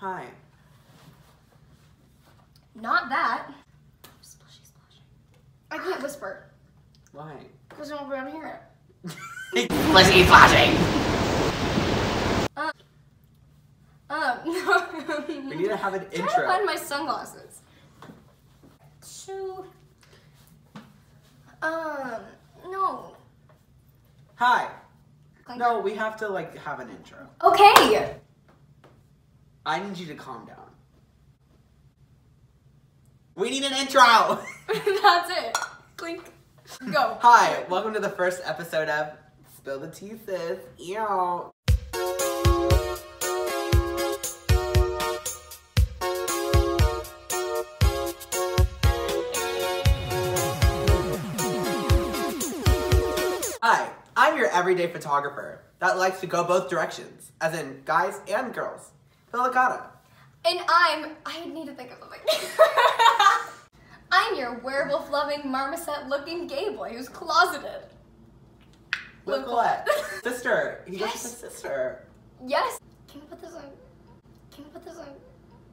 Hi. Not that. Splashy, splashy. I can't whisper. Why? Because no one will hear it. Splashy, splashing. We need to have an intro. I'm trying to find my sunglasses. So, no. Hi. No, we have to like have an intro. Okay. I need you to calm down. We need an intro. That's it. Clink. Go. Hi, welcome to the first episode of Spill the Tea, Sis. Ew. Hi, I'm your everyday photographer that likes to go both directions, as in guys and girls. Licata. And I need to think of something. I'm your werewolf-loving, marmoset-looking gay boy who's closeted. Licata. Sister. He Yes. just said sister. Yes. Can we put this on? Can we put this on?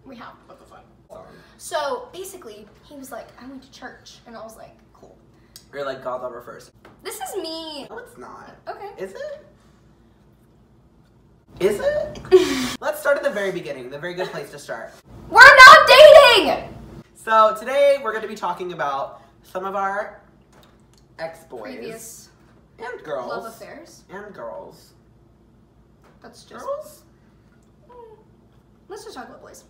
We have to put this on. Sorry. So basically, he was like, I went to church. And I was like, cool. You're like God lover first. This is me. No, it's not. Okay. Is it? Is it? Let's start at the very beginning. The very good place to start. We're not dating! So today we're going to be talking about some of our ex-boys. Previous and girls. love affairs. And girls. That's just... Girls? Let's just talk about boys.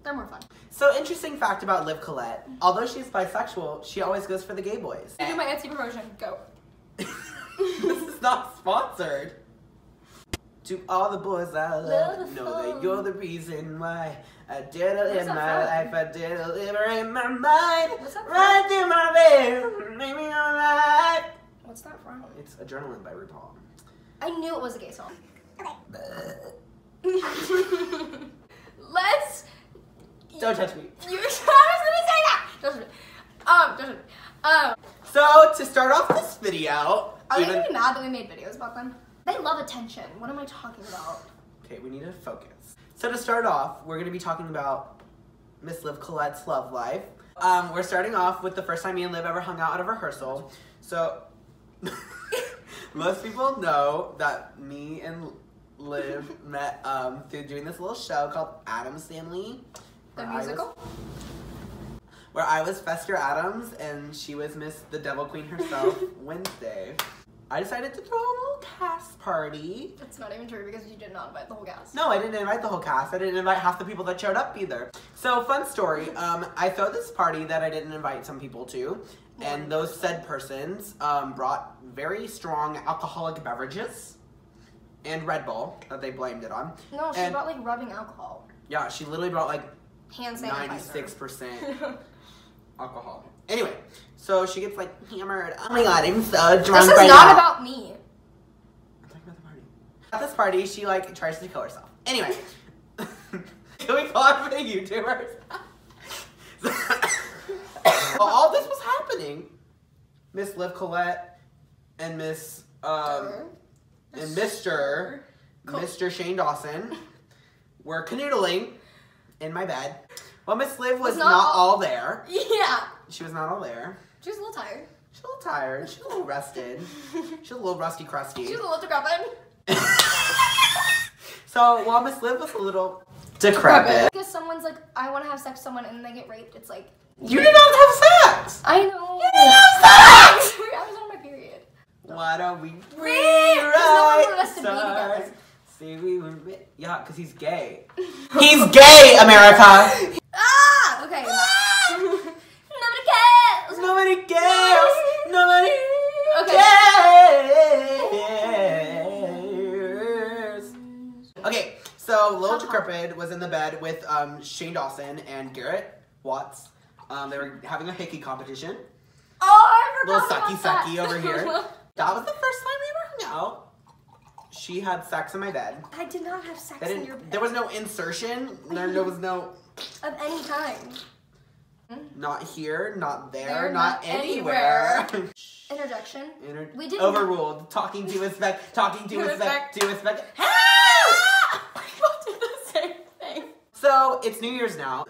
They're more fun. So interesting fact about Liv Colette. Although she's bisexual, she always goes for the gay boys. Do my Etsy promotion. Go. This is not sponsored. To all the boys I love, know that you're the reason why I did it in my life. I did it in my mind. What's that right through my veins, make me alright. What's that from? It's Adrenaline by RuPaul. I knew it was a gay song. Let's... Don't touch me. I was gonna say that! Don't touch me. Don't touch me. So, to start off this video... Are they gonna be mad that we made videos about them? They love attention. What am I talking about? Okay, we need to focus. So to start off, we're gonna be talking about Miss Liv Colette's love life. We're starting off with the first time me and Liv ever hung out at a rehearsal. So, most people know that me and Liv met through doing this little show called Addams Family. The musical? Where I was Fester Adams and she was Miss the Devil Queen herself, Wednesday. I decided to throw a little cast party. That's not even true because you did not invite the whole cast. No, I didn't invite the whole cast. I didn't invite half the people that showed up either. So, fun story. I threw this party that I didn't invite some people to. And those said persons brought very strong alcoholic beverages and Red Bull that they blamed it on. No, she brought like rubbing alcohol. Yeah, she literally brought like hand sanitizer. 96% alcohol. Anyway, so she gets like hammered. Oh my god, I'm so drunk This is right not now. about me. I'm talking about the party. At this party, she like tries to kill herself. Anyway, can we call her for the YouTubers? While all this was happening, Miss Liv Colette and Miss and Mr. Shane Dawson were canoodling in my bed. Well, Miss Liv was not all there. Yeah. She was not all there. She was a little tired. She's a little tired. She's a little rested. She's a little rusty crusty. She was a little decrepit. So while Miss Liv was a little decrepit. Because someone's like, I want to have sex with someone and they get raped. It's like... You did not have sex! I know. You did not have sex! I was on my period. Why don't we There's no one for us to be together. See, we were... Yeah, because he's gay. He's gay, America! Ah! Okay. Nobody cares! Nobody cares! Nobody cares! Okay, so Lil Decrepit was in the bed with Shane Dawson and Garrett Watts. They were having a hickey competition. Oh, I forgot Little about that. sucky over here. That was the first time we ever hung out. She had sex in my bed. I did not have sex in your bed. There was no insertion. There was no... Of any kind. Not here, not there, Not not anywhere. Interjection. We didn't. Overruled. Talking to his spec. Talking to his spec. To his spec. What did the same thing? So So it's New Year's now.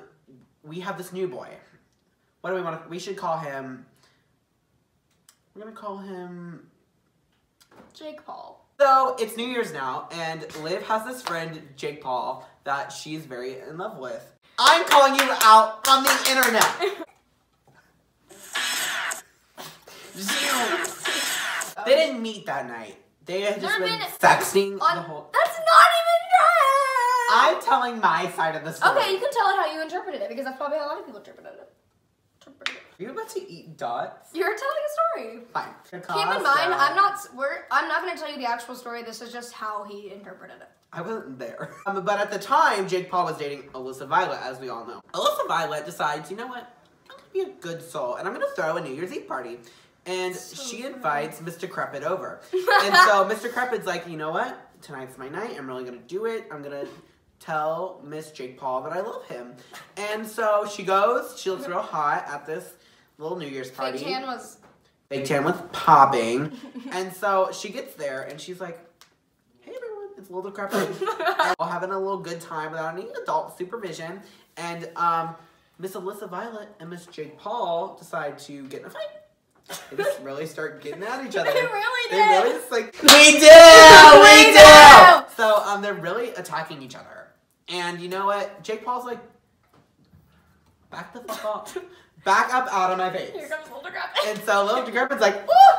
We have this new boy. What do we want to, we should call him, we're going to call him Jake Paul. So it's New Year's now, and Liv has this friend, Jake Paul, that she's very in love with. I'm calling you out on the internet. They didn't meet that night. They had just been sexting the whole... That's not even true! I'm telling my side of the story. Okay, you can tell it how you interpreted it, because that's probably how a lot of people interpreted it. Are you about to eat dots? You're telling a story. Fine. Keep in mind, I'm not going to tell you the actual story. This is just how he interpreted it. I wasn't there. But at the time, Jake Paul was dating Alyssa Violet, as we all know. Alyssa Violet decides, you know what? I'm going to be a good soul, and I'm going to throw a New Year's Eve party. And she invites Mr. Decrepit over. And so Mr. Decrepit's like, you know what? Tonight's my night. I'm really going to do it. I'm going to tell Miss Jake Paul that I love him. And so she goes. She looks real hot at this little New Year's party. Fake tan was popping. And so she gets there, and she's like, hey, everyone. It's Little Decrepit. And we're having a little good time without any adult supervision. And Miss Alyssa Violet and Miss Jake Paul decide to get in a fight. They just really start getting at each other. They really did. They really just like, we do! So they're really attacking each other. And you know what? Jake Paul's like, back the fuck up. Back up out of my face. Here comes Little Decrepit. And so Little Decrepit's like, ooh!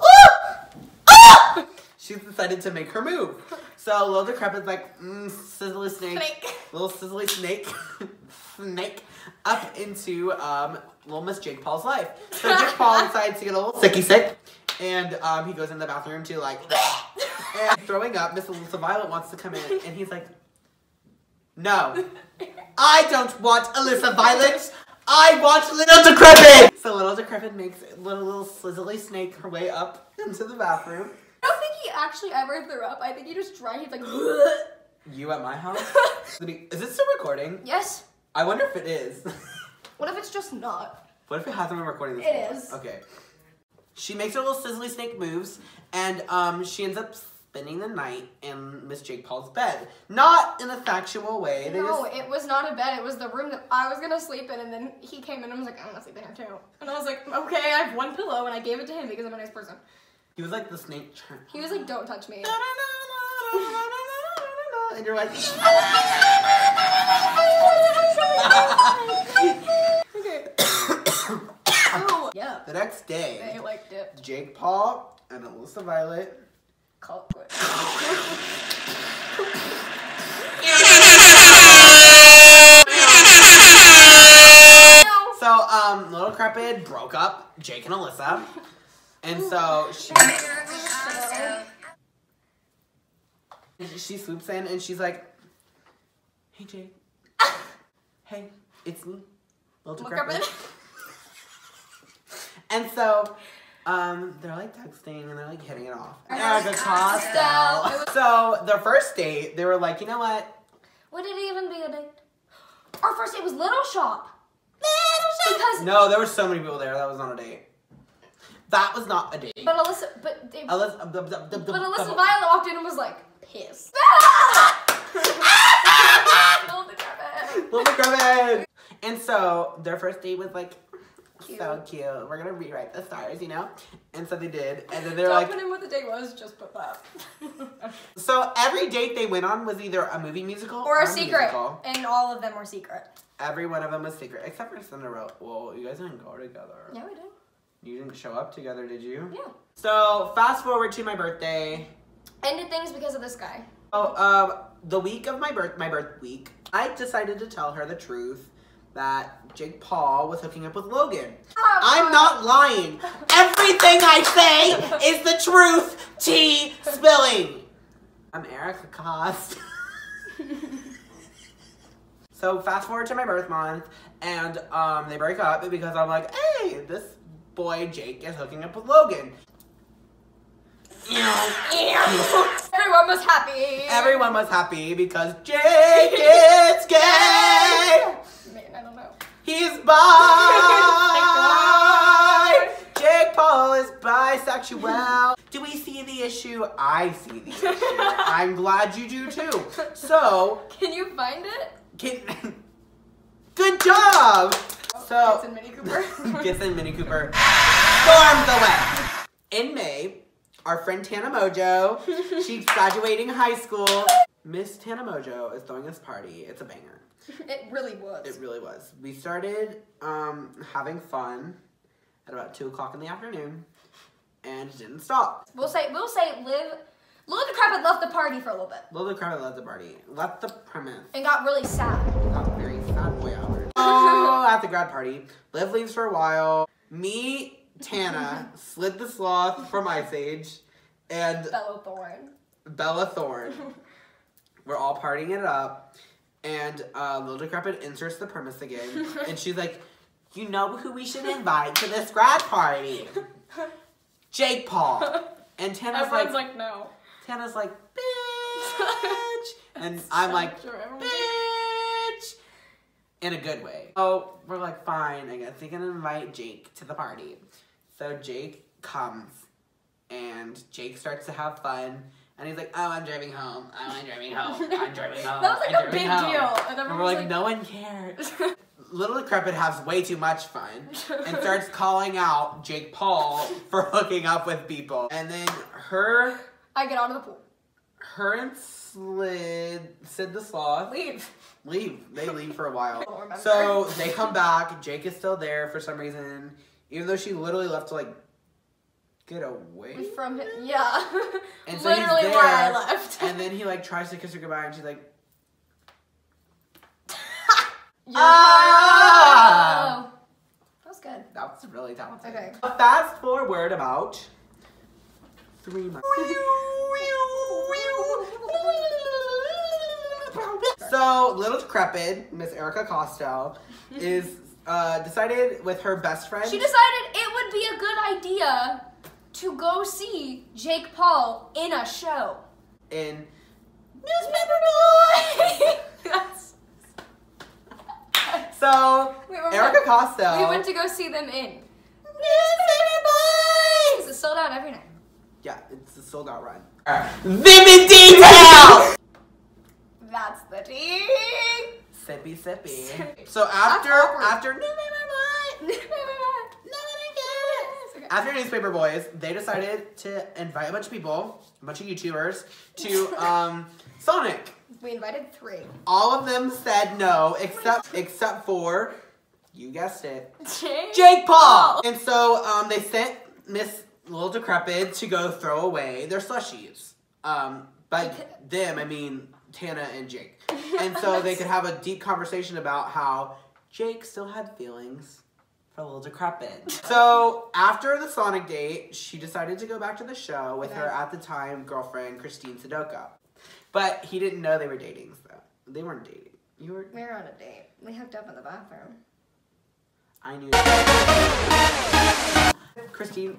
Ooh! Ooh! She's decided to make her move. So Little Decrepit's like, sizzly snake. Little sizzly snake. Snake. Up into little Miss Jake Paul's life. So Jake Paul decides to get a little sick. And he goes in the bathroom to like, and throwing up. Miss Alyssa Violet wants to come in. And he's like, no. I don't want Alyssa Violet. I want Little Decrepit. So Little Decrepit makes little sizzly snake her way up into the bathroom. I don't think he actually ever threw up. I think he just tried. He's like, you at my house? Is it still recording? Yes. I wonder if it is. What if it's just not? What if it hasn't been recording this It is. Okay. She makes her little sizzly snake moves, and she ends up spending the night in Miss Jake Paul's bed. Not in a factual way. It was not a bed. It was the room that I was going to sleep in, and then he came in and was like, I'm going to sleep in here too. And I was like, okay, I have one pillow, and I gave it to him because I'm a nice person. He was like the snake. He was like, don't touch me. And you're like, okay. Oh, yeah. The next day, they like dipped. Jake Paul and Alyssa Violet call it quits. So, Little Decrepit broke up Jake and Alyssa. And so she swoops in and she's like, hey, Jake. Hey, it's me, Little Decrepit. And so, they're like texting and they're like hitting it off. So, their first date, they were like, you know what? Would it even be a date? Our first date was Little Shop. Because no, there were so many people there. That was not a date. That was not a date. But Alyssa Violet walked in and was like, pissed. Little Decrepit. And so their first date was like cute. So cute. We're gonna rewrite the stars, you know. And so they did. And then they're like, put in what the date was. Just put that. So every date they went on was either a movie musical or a secret, musical. And all of them were secret. Every one of them was secret, except for Cinderella. Well, you guys didn't go together. Yeah, we did. You didn't show up together, did you? Yeah. So fast forward to my birthday. Ended things because of this guy. Oh, the week of my birth week, I decided to tell her the truth that Jake Paul was hooking up with Logan. Oh, I'm not lying. Everything I say is the truth. Tea spilling. I'm Erica Cost. So fast forward to my birth month, and they break up because I'm like, hey, this boy Jake is hooking up with Logan. Everyone was happy. Everyone was happy because Jake is gay. Man, I don't know. He's bi. Jake Paul is bisexual. Do we see the issue? I see the issue. I'm glad you do too. So, can you find it? Good job! So, Gets in Mini Cooper. Gets in Mini Cooper. Storms away! In May, our friend Tana Mojo, she's graduating high school. Miss Tana Mojo is throwing this party. It's a banger. It really was. It really was. We started having fun at about 2 o'clock in the afternoon, and it didn't stop. We'll say Liv Decrepit left the party for a little bit. Lil Decrepit left the party. Left the premise. And got really sad. Got very sad boy hours. Oh, at the grad party. Liv leaves for a while. Me, Tana, Slid the Sloth from Ice Age, and Bella Thorne. We're all partying it up, and Lil Decrepit inserts the premise again, and she's like, you know who we should invite to this grad party? Jake Paul. And Tana's like, no. Tana's like, bitch. And I'm like, bitch. In a good way. Oh, we're like, fine, I guess we can invite Jake to the party. So Jake comes, and Jake starts to have fun. And he's like, oh, I'm driving home. Oh, I'm driving home. I'm driving home. That was like a big deal. And we're like, no one cares. Little Decrepit has way too much fun and starts calling out Jake Paul for hooking up with people. And then I get out of the pool. Her and Sid the Sloth Leave. They leave for a while. I don't remember. So they come back. Jake is still there for some reason, even though she literally left to like get away from him. Yeah. And so literally he's there, why I left. And then he like tries to kiss her goodbye, and she's like, ah! That was good. That was really talented. Okay. Fast forward about 3 months. So, Little Decrepit, Miss Erica Costello, is decided with her best friend. She decided it would be a good idea to go see Jake Paul in a show. In Newspaper Boy! That's... So, Erica Costello. We went to go see them in Newspaper Boys! It's sold out every night. Yeah, it's a sold out run. Vivid detail! That's the tea. Sippy, sippy. So after Newspaper Boys, they decided to invite a bunch of people, a bunch of YouTubers, to Sonic. We invited 3. All of them said no, except for, you guessed it, Jake Paul. And so they sent Miss Little Decrepit to go throw away their slushies. By them, I mean Tana and Jake. And so they could have a deep conversation about how Jake still had feelings for Little Decrepit. So after the Sonic date, she decided to go back to the show with her at the time girlfriend, Christine Sudoka. But he didn't know they were dating, so they weren't dating. We were on a date. We hooked up in the bathroom. I knew that. Christine,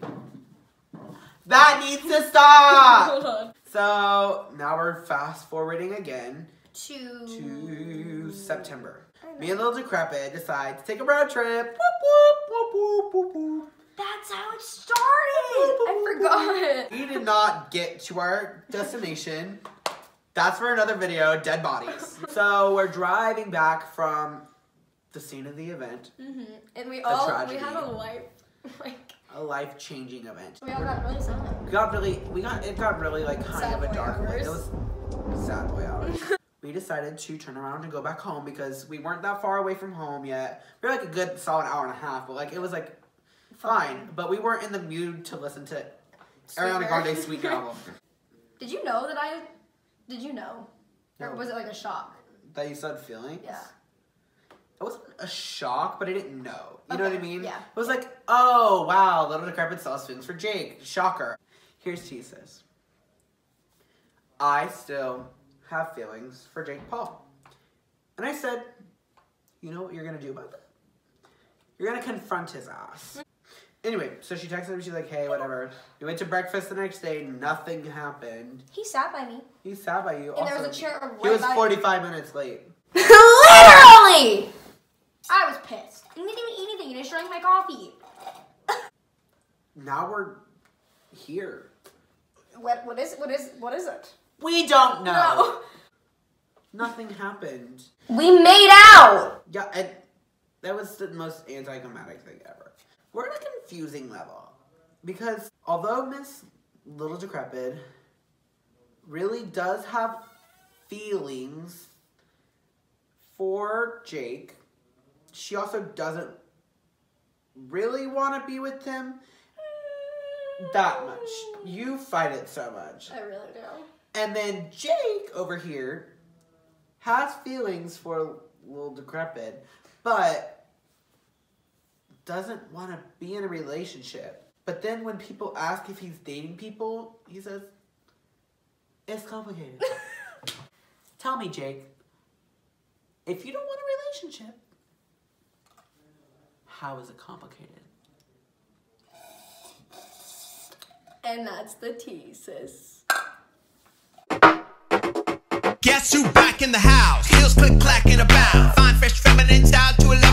that needs to stop! Hold on. So now we're fast forwarding again to September. Me and Little Decrepit decide to take a road trip. Boop, boop, boop, boop, boop, boop. That's how it started! I forgot. We did not get to our destination. That's for another video, dead bodies. So we're driving back from the scene of the event. And we tragedy. had a life, like... A life-changing event. We all got really silent. It got really like kind of a dark way. It was sad boy hours. We decided to turn around and go back home because we weren't that far away from home yet. We were like a good solid hour and a half, but like it was like fine. But we weren't in the mood to listen to Ariana Grande's Sweetener album. Did you know? No. Or was it like a shock? That you started feeling? Yeah. It wasn't a shock, but I didn't know. You know what I mean? Yeah. It was like, oh, wow, Little Decrepit sells feelings for Jake. Shocker. Here's Tesis. I still have feelings for Jake Paul. And I said, you know what you're going to do about that? You're going to confront his ass. Anyway, so she texted him. She's like, hey, whatever. We went to breakfast the next day. Nothing happened. He sat by me. He sat by you. And also, there was a chair right he was by 45 minutes late. Literally! I was pissed. And he didn't eat anything. He just drank my coffee. Now we're here. What is it? We don't know. No. Nothing happened. We made out! Yeah, and that was the most anticlimactic thing ever. We're at a confusing level. Because although Miss Little Decrepit really does have feelings for Jake, she also doesn't really want to be with him that much. You fight it so much. I really do. And then Jake over here has feelings for Little Decrepit, but doesn't want to be in a relationship. But then when people ask if he's dating people, he says, it's complicated. Tell me, Jake, if you don't want a relationship, how is it complicated? And that's the tea, sis. Guess who back in the house? Heels click clack in a bow. Fine fresh feminine style to a